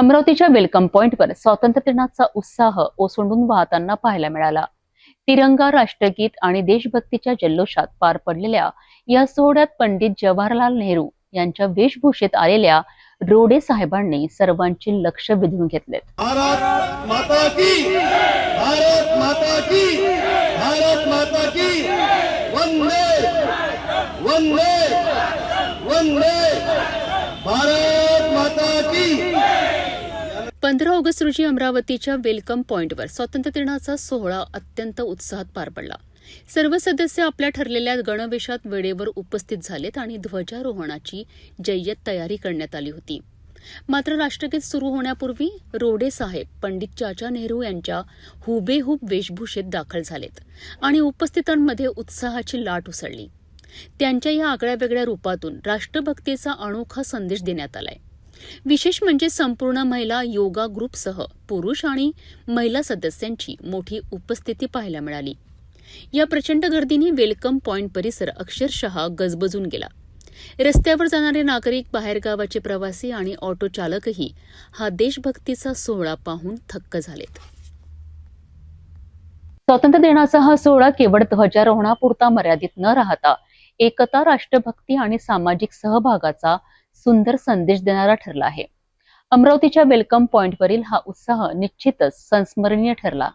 अमरावतीच्या वेलकम पॉइंटवर स्वातंत्र्य दिनाचा उत्साह ओसंडून वाहताना पाहायला मिळाला। तिरंगा, राष्ट्रगीत आणि देशभक्तीच्या जल्लोषात पार पडलेल्या या सोहळ्यात पंडित जवाहरलाल नेहरू यांच्या वेशभूषेत आलेल्या रोडे साहेबांनी सर्वांचे लक्ष वेधून घेतले। भारत माता की, भारत माता की, भारत माता की, वंदे वंदे वंदे भारत माता की। 15 ऑगस्ट रोजी अमरावतीच्या वेलकम पॉइंटवर स्वातंत्र्य दिनाचा सोहळा अत्यंत उत्साहात पार पडला। सर्व सदस्य आपल्या ठरलेल्या गणवेशात वेळेवर उपस्थित झालेत आणि ध्वजारोहणाची जय्यत तयारी करण्यात आली होती। मात्र राष्ट्रगीत सुरू होण्यापूर्वी रोडे साहेब पंडित चाचा नेहरू यांच्या हुबेहूब वेशभूषेत दाखल झालेत आणि उपस्थितांमध्ये उत्साहाची लाट उसळली। त्यांच्या या आगळ्या रूपातून राष्ट्रभक्तीचा अनोखा संदेश देण्यात आलाय। विशेष म्हणजे संपूर्ण महिला योगा ग्रुपसह पुरुष आणि महिला सदस्यांची मोठी उपस्थिती पाहायला मिळाली। या प्रचंड गर्दीने वेलकम पॉइंट परिसर अक्षरशः गजबजून गेला। रस्त्यावर जाणारे नागरिक, बाहेरगावाचे प्रवासी आणि ऑटो चालकही हा देशभक्तीचा सोहळा पाहून थक्क झालेत। स्वातंत्र्य दिनाचा हा सोहळा केवळ ध्वजारोहणापुरता मर्यादित न राहता एकता, राष्ट्रभक्ती आणि सामाजिक सहभागाचा सुंदर संदेश देणारा ठरला आहे। अमरावतीच्या वेलकम पॉइंटवरील हा उत्साह निश्चितच संस्मरणीय ठरला।